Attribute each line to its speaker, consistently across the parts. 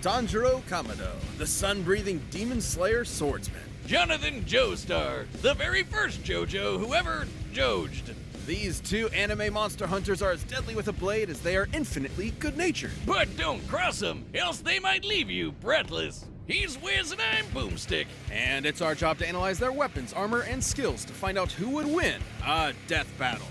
Speaker 1: Tanjiro Kamado, the sun-breathing demon slayer swordsman.
Speaker 2: Jonathan Joestar, the very first JoJo who ever Jojed.
Speaker 1: These two anime monster hunters are as deadly with a blade as they are infinitely good-natured.
Speaker 2: But don't cross them, else they might leave you breathless. He's Wiz and I'm Boomstick.
Speaker 1: And it's our job to analyze their weapons, armor, and skills to find out who would win a death battle.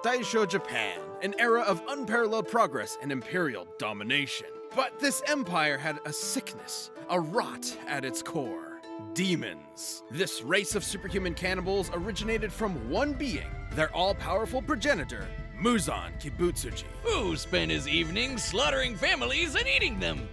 Speaker 1: Taisho Japan, an era of unparalleled progress and imperial domination. But this empire had a sickness, a rot at its core. Demons. This race of superhuman cannibals originated from one being, their all-powerful progenitor, Muzan Kibutsuji.
Speaker 2: Who spent his evenings slaughtering families and eating them,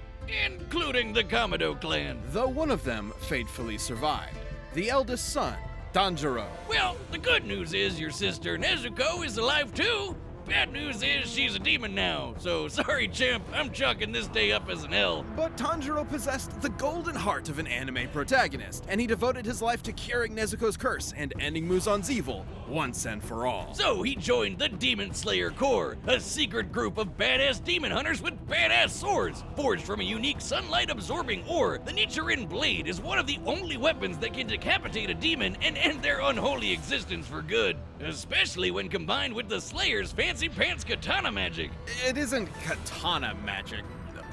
Speaker 2: including the Kamado clan.
Speaker 1: Though one of them fatefully survived, the eldest son, Tanjiro.
Speaker 2: Well, the good news is your sister Nezuko is alive too. Bad news is she's a demon now, so sorry champ, I'm chalking this day up as an L.
Speaker 1: But Tanjiro possessed the golden heart of an anime protagonist, and he devoted his life to curing Nezuko's curse and ending Muzan's evil once and for all.
Speaker 2: So he joined the Demon Slayer Corps, a secret group of badass demon hunters with badass swords. Forged from a unique sunlight-absorbing ore, the Nichiren Blade is one of the only weapons that can decapitate a demon and end their unholy existence for good. Especially when combined with the Slayer's fancy pants katana magic.
Speaker 1: It isn't katana magic.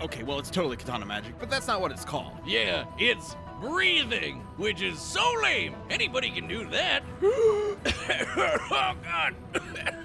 Speaker 1: Okay, well, it's totally katana magic, but that's not what it's called.
Speaker 2: Yeah, it's breathing, which is so lame. Anybody can do that. Oh God,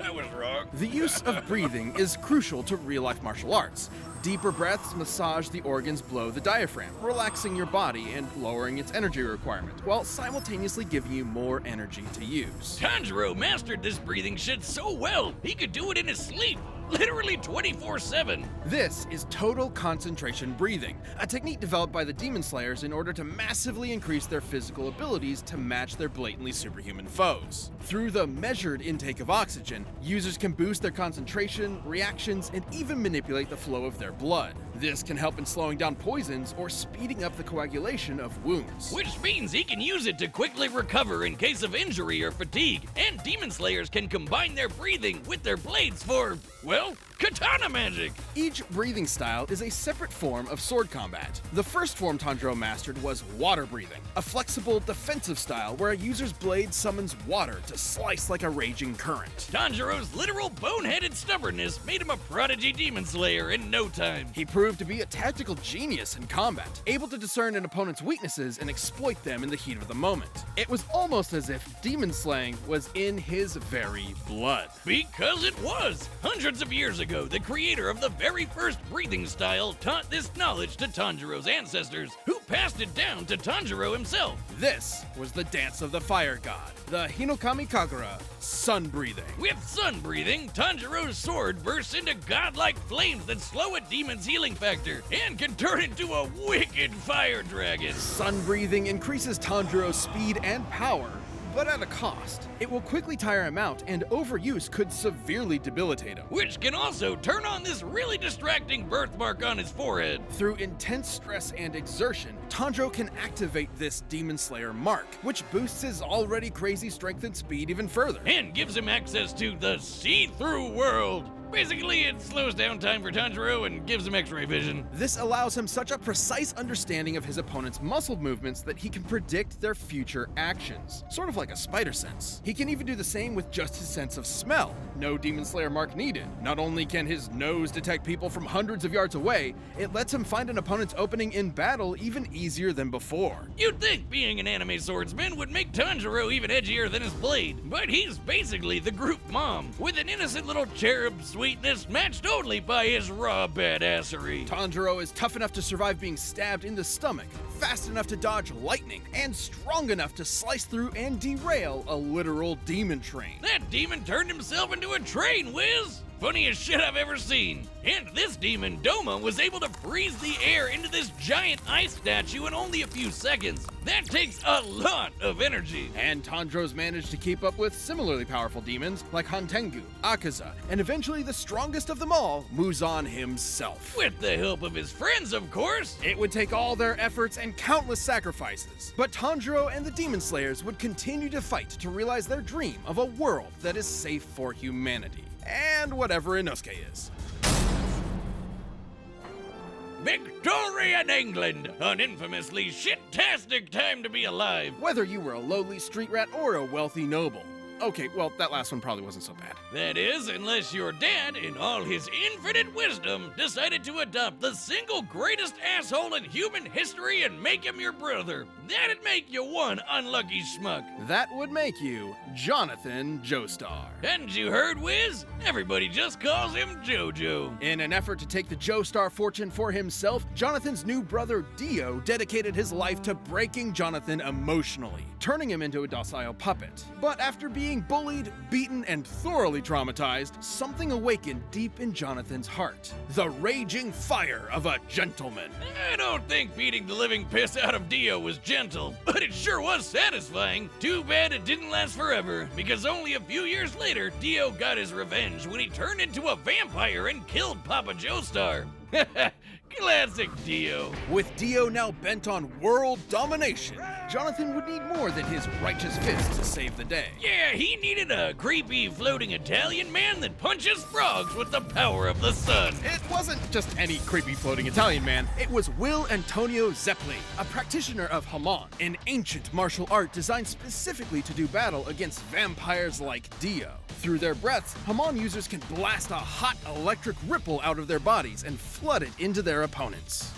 Speaker 2: I was wrong.
Speaker 1: The use of breathing is crucial to real-life martial arts. Deeper breaths massage the organs below the diaphragm, relaxing your body and lowering its energy requirement, while simultaneously giving you more energy to use.
Speaker 2: Tanjiro mastered this breathing shit so well, he could do it in his sleep. Literally 24/7.
Speaker 1: This is total concentration breathing, a technique developed by the Demon Slayers in order to massively increase their physical abilities to match their blatantly superhuman foes. Through the measured intake of oxygen, users can boost their concentration, reactions, and even manipulate the flow of their blood. This can help in slowing down poisons or speeding up the coagulation of wounds.
Speaker 2: Which means he can use it to quickly recover in case of injury or fatigue, and Demon Slayers can combine their breathing with their blades for, well, katana magic!
Speaker 1: Each breathing style is a separate form of sword combat. The first form Tanjiro mastered was water breathing, a flexible defensive style where a user's blade summons water to slice like a raging current.
Speaker 2: Tanjiro's literal boneheaded stubbornness made him a prodigy demon slayer in no time.
Speaker 1: He proved to be a tactical genius in combat, able to discern an opponent's weaknesses and exploit them in the heat of the moment. It was almost as if demon slaying was in his very blood.
Speaker 2: Because it was! Hundreds of years ago, the creator of the very first breathing style taught this knowledge to Tanjiro's ancestors, who passed it down to Tanjiro himself.
Speaker 1: This was the dance of the fire god, the Hinokami Kagura, sun breathing.
Speaker 2: With sun breathing, Tanjiro's sword bursts into godlike flames that slow a demon's healing factor and can turn into a wicked fire dragon.
Speaker 1: Sun breathing increases Tanjiro's speed and power, but at a cost. It will quickly tire him out, and overuse could severely debilitate him.
Speaker 2: Which can also turn on this really distracting birthmark on his forehead.
Speaker 1: Through intense stress and exertion, Tanjiro can activate this Demon Slayer mark, which boosts his already crazy strength and speed even further.
Speaker 2: And gives him access to the see-through world. Basically, it slows down time for Tanjiro and gives him X-ray vision.
Speaker 1: This allows him such a precise understanding of his opponent's muscle movements that he can predict their future actions, sort of like a spider sense. He can even do the same with just his sense of smell. No Demon Slayer mark needed. Not only can his nose detect people from hundreds of yards away, it lets him find an opponent's opening in battle even easier than before.
Speaker 2: You'd think being an anime swordsman would make Tanjiro even edgier than his blade, but he's basically the group mom, with an innocent little cherub sweetness matched only by his raw badassery.
Speaker 1: Tanjiro is tough enough to survive being stabbed in the stomach, fast enough to dodge lightning, and strong enough to slice through and derail a literal demon train.
Speaker 2: That demon turned himself into a train, Wiz! Funniest shit I've ever seen. And this demon, Doma, was able to freeze the air into this giant ice statue in only a few seconds. That takes a lot of energy.
Speaker 1: And Tanjiro's managed to keep up with similarly powerful demons like Hantengu, Akaza, and eventually the strongest of them all, Muzan himself.
Speaker 2: With the help of his friends, of course.
Speaker 1: It would take all their efforts and countless sacrifices. But Tanjiro and the Demon Slayers would continue to fight to realize their dream of a world that is safe for humanity. And whatever Inosuke is.
Speaker 2: Victorian England, an infamously shit-tastic time to be alive.
Speaker 1: Whether you were a lowly street rat or a wealthy noble. Okay, well, that last one probably wasn't so bad.
Speaker 2: That is, unless your dad, in all his infinite wisdom, decided to adopt the single greatest asshole in human history and make him your brother. That'd make you one unlucky schmuck.
Speaker 1: That would make you Jonathan Joestar.
Speaker 2: Hadn't you heard, Wiz? Everybody just calls him JoJo.
Speaker 1: In an effort to take the Joestar fortune for himself, Jonathan's new brother Dio dedicated his life to breaking Jonathan emotionally, turning him into a docile puppet. But after being bullied, beaten, and thoroughly traumatized, something awakened deep in Jonathan's heart. The raging fire of a gentleman.
Speaker 2: I don't think beating the living piss out of Dio was gentle, but it sure was satisfying. Too bad it didn't last forever, because only a few years later, Dio got his revenge when he turned into a vampire and killed Papa Joestar. Classic Dio.
Speaker 1: With Dio now bent on world domination, Jonathan would need more than his righteous fist to save the day.
Speaker 2: Yeah, he needed a creepy floating Italian man that punches frogs with the power of the sun.
Speaker 1: It wasn't just any creepy floating Italian man, it was Will Antonio Zeppeli, a practitioner of Haman, an ancient martial art designed specifically to do battle against vampires like Dio. Through their breaths, Haman users can blast a hot electric ripple out of their bodies and flood it into their opponents.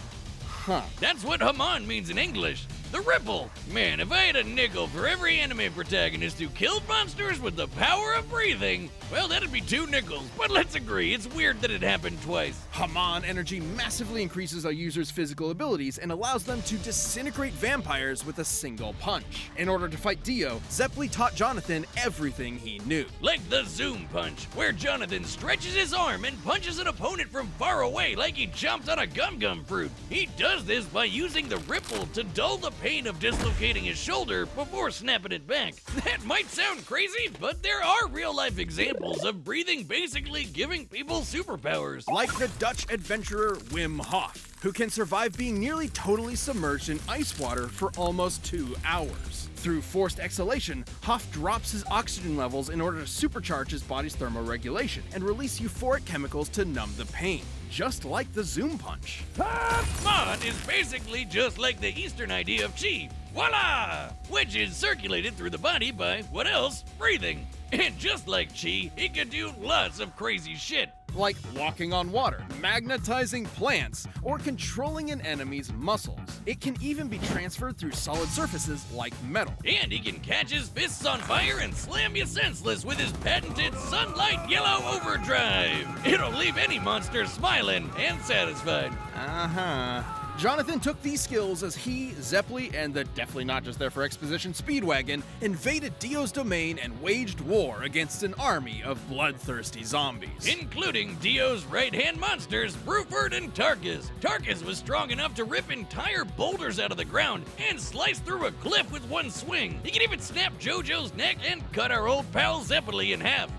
Speaker 1: Huh.
Speaker 2: That's what Haman means in English. The ripple. Man, if I had a nickel for every anime protagonist who killed monsters with the power of breathing, well, that'd be 2 nickels. But let's agree, it's weird that it happened twice.
Speaker 1: Haman energy massively increases a user's physical abilities and allows them to disintegrate vampires with a single punch. In order to fight Dio, Zeppeli taught Jonathan everything he knew.
Speaker 2: Like the zoom punch, where Jonathan stretches his arm and punches an opponent from far away like he jumped on a gum-gum fruit. He does this by using the ripple to dull the pain of dislocating his shoulder before snapping it back. That might sound crazy, but there are real-life examples of breathing basically giving people superpowers.
Speaker 1: Like the Dutch adventurer Wim Hof, who can survive being nearly totally submerged in ice water for almost 2 hours. Through forced exhalation, Hof drops his oxygen levels in order to supercharge his body's thermoregulation and release euphoric chemicals to numb the pain, just like the zoom punch.
Speaker 2: Haman is basically just like the Eastern idea of chi. Voila! Which is circulated through the body by, what else? Breathing. And just like chi, it can do lots of crazy shit.
Speaker 1: Like walking on water, magnetizing plants, or controlling an enemy's muscles. It can even be transferred through solid surfaces like metal.
Speaker 2: And he can catch his fists on fire and slam you senseless with his patented Sunlight Yellow Overdrive. It'll leave any monster smiling and satisfied.
Speaker 1: Uh-huh. Jonathan took these skills as he, Zeppeli, and the definitely not just there for exposition Speedwagon invaded Dio's domain and waged war against an army of bloodthirsty zombies.
Speaker 2: Including Dio's right-hand monsters, Bruford and Tarkus. Tarkus was strong enough to rip entire boulders out of the ground and slice through a cliff with one swing. He could even snap JoJo's neck and cut our old pal Zeppeli in half.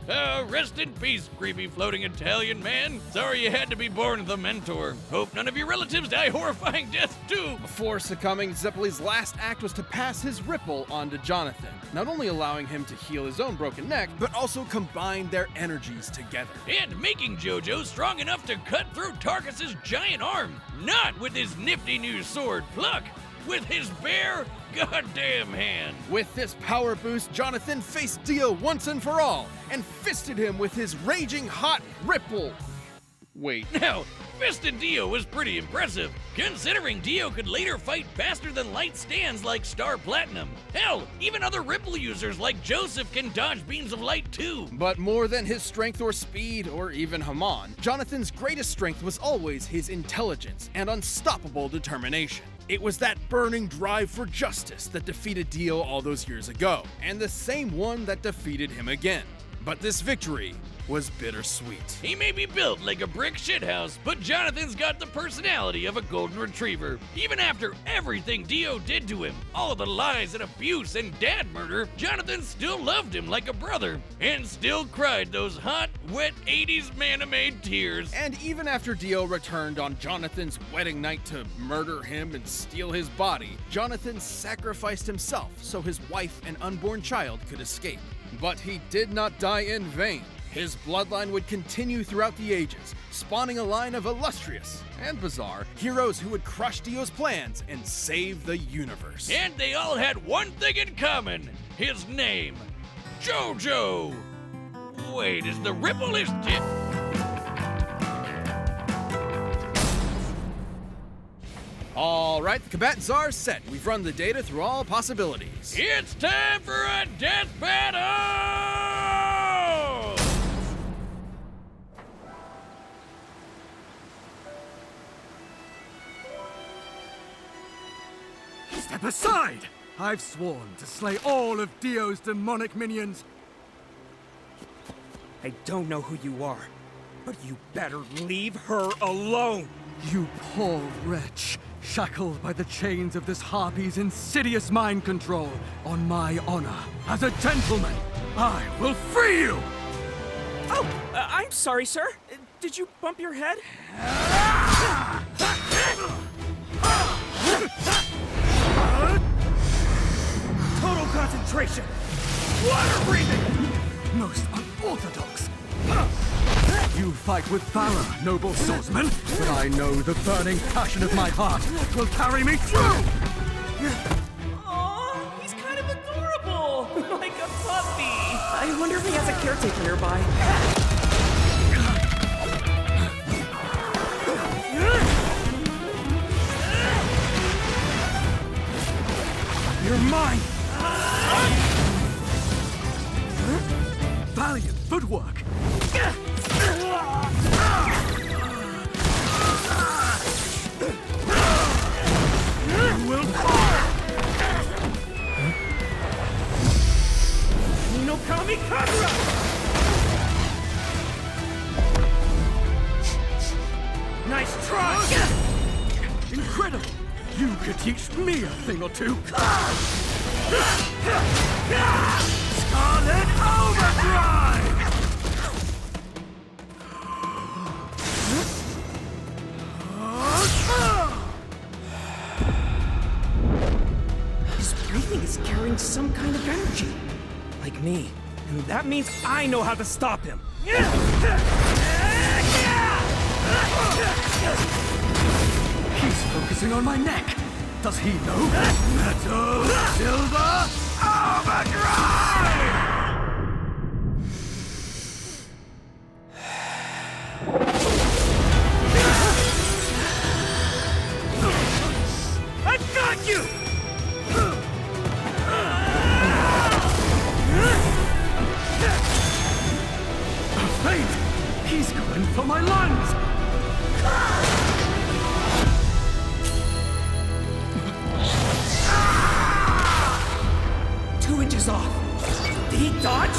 Speaker 2: Rest in peace, creepy floating Italian man. Sorry you had to be born the mentor. Hope none of your relatives die horrifying death too.
Speaker 1: Before succumbing, Zeppeli's last act was to pass his ripple onto Jonathan, not only allowing him to heal his own broken neck, but also combine their energies together.
Speaker 2: And making JoJo strong enough to cut through Tarkus's giant arm. Not with his nifty new sword Pluck, with his bare goddamn hand.
Speaker 1: With this power boost, Jonathan faced Dio once and for all, and fisted him with his raging hot ripple. Wait.
Speaker 2: Now, Fisted Dio was pretty impressive, considering Dio could later fight faster than light stands like Star Platinum. Hell, even other Ripple users like Joseph can dodge beams of light too.
Speaker 1: But more than his strength or speed, or even Haman, Jonathan's greatest strength was always his intelligence and unstoppable determination. It was that burning drive for justice that defeated Dio all those years ago, and the same one that defeated him again. But this victory was bittersweet.
Speaker 2: He may be built like a brick shithouse, but Jonathan's got the personality of a golden retriever. Even after everything Dio did to him, all the lies and abuse and dad murder, Jonathan still loved him like a brother, and still cried those hot, wet 80s man-made tears.
Speaker 1: And even after Dio returned on Jonathan's wedding night to murder him and steal his body, Jonathan sacrificed himself so his wife and unborn child could escape. But he did not die in vain. His bloodline would continue throughout the ages, spawning a line of illustrious and bizarre heroes who would crush Dio's plans and save the universe.
Speaker 2: And they all had one thing in common. His name, JoJo. Wait, is the ripple his tip?
Speaker 1: All right, the combatants are set. We've run the data through all possibilities.
Speaker 2: It's time for a death battle!
Speaker 3: Step aside! I've sworn to slay all of Dio's demonic minions.
Speaker 4: I don't know who you are, but you better leave her alone!
Speaker 3: You poor wretch, shackled by the chains of this harpy's insidious mind control. On my honor, as a gentleman, I will free you!
Speaker 4: Oh, I'm sorry, sir. Did you bump your head? Total concentration! Water breathing!
Speaker 3: Most unorthodox. You fight with valor, noble swordsman, but I know the burning passion of my heart will carry me through!
Speaker 4: Aw, he's kind of adorable! Like a puppy! I wonder if he has a caretaker nearby.
Speaker 3: You're mine! Valiant footwork! You will fall!
Speaker 4: No kamikaze! Nice try!
Speaker 3: Incredible! You could teach me a thing or two! Scarlet Overdrive!
Speaker 4: His breathing is carrying some kind of energy. Like me. And that means I know how to stop him.
Speaker 3: He's focusing on my neck. Does he know? Metal Silver Overdrive!
Speaker 4: I've got you!
Speaker 3: Fate! He's going for my lungs!
Speaker 4: 2 inches off. Did he dodge?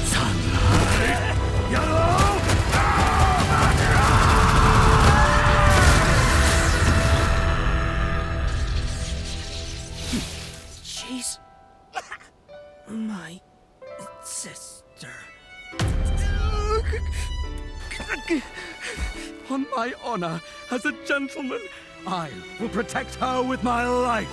Speaker 3: Sunlight! Yellow!
Speaker 4: She's my sister.
Speaker 3: On my honor, as a gentleman, I will protect her with my life.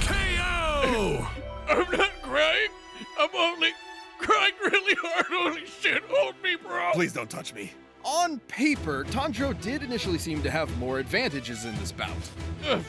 Speaker 2: KO! I'm not crying. I'm only crying really hard. Holy shit, hold me, bro.
Speaker 1: Please don't touch me. On paper, Tanjiro did initially seem to have more advantages in this bout.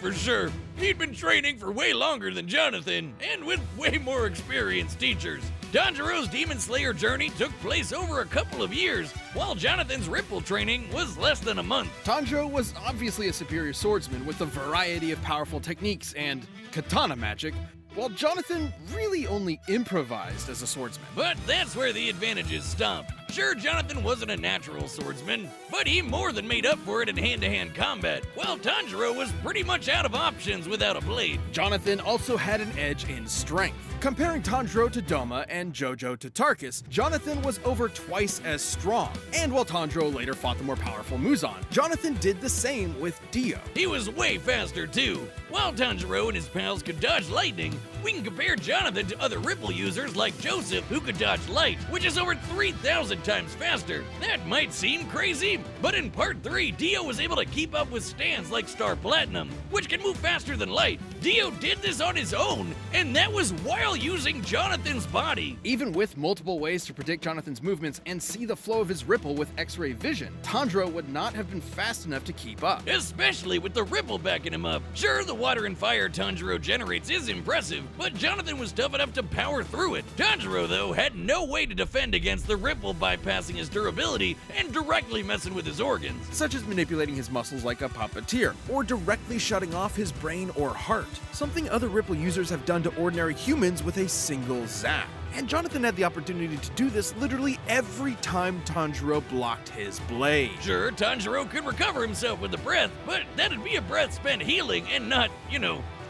Speaker 2: For sure. He'd been training for way longer than Jonathan, and with way more experienced teachers. Tanjiro's Demon Slayer journey took place over a couple of years, while Jonathan's Ripple training was less than a month.
Speaker 1: Tanjiro was obviously a superior swordsman with a variety of powerful techniques and katana magic, while Jonathan really only improvised as a swordsman.
Speaker 2: But that's where the advantages stop. Sure, Jonathan wasn't a natural swordsman, but he more than made up for it in hand-to-hand combat, while Tanjiro was pretty much out of options without a blade.
Speaker 1: Jonathan also had an edge in strength. Comparing Tanjiro to Doma and Jojo to Tarkus, Jonathan was over twice as strong. And while Tanjiro later fought the more powerful Muzan, Jonathan did the same with Dio.
Speaker 2: He was way faster too. While Tanjiro and his pals could dodge lightning, we can compare Jonathan to other Ripple users like Joseph, who could dodge light, which is over 3,000 times faster. That might seem crazy, but in Part 3, Dio was able to keep up with stands like Star Platinum, which can move faster than light. Dio did this on his own, and that was while using Jonathan's body.
Speaker 1: Even with multiple ways to predict Jonathan's movements and see the flow of his Ripple with X-ray vision, Tanjiro would not have been fast enough to keep up.
Speaker 2: Especially with the Ripple backing him up. Sure, the water and fire Tanjiro generates is impressive, but Jonathan was tough enough to power through it. Tanjiro, though, had no way to defend against the Ripple bypassing his durability and directly messing with his organs.
Speaker 1: Such as manipulating his muscles like a puppeteer, or directly shutting off his brain or heart, something other Ripple users have done to ordinary humans with a single zap. And Jonathan had the opportunity to do this literally every time Tanjiro blocked his blade.
Speaker 2: Sure, Tanjiro could recover himself with a breath, but that'd be a breath spent healing and not,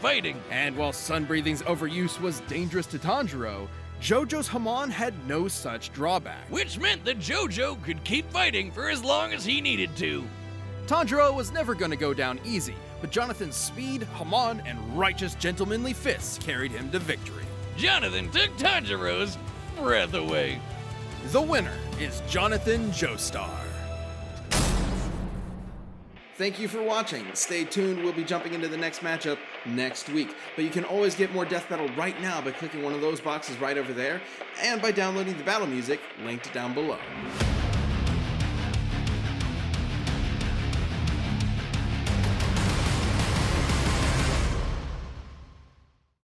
Speaker 2: fighting.
Speaker 1: And while Sun Breathing's overuse was dangerous to Tanjiro, Jojo's Hamon had no such drawback.
Speaker 2: Which meant that Jojo could keep fighting for as long as he needed to.
Speaker 1: Tanjiro was never going to go down easy, but Jonathan's speed, Hamon, and righteous gentlemanly fists carried him to victory.
Speaker 2: Jonathan took Tanjiro's breath away.
Speaker 1: The winner is Jonathan Joestar. Thank you for watching. Stay tuned, we'll be jumping into the next matchup next week. But you can always get more Death Battle right now by clicking one of those boxes right over there, and by downloading the battle music linked down below.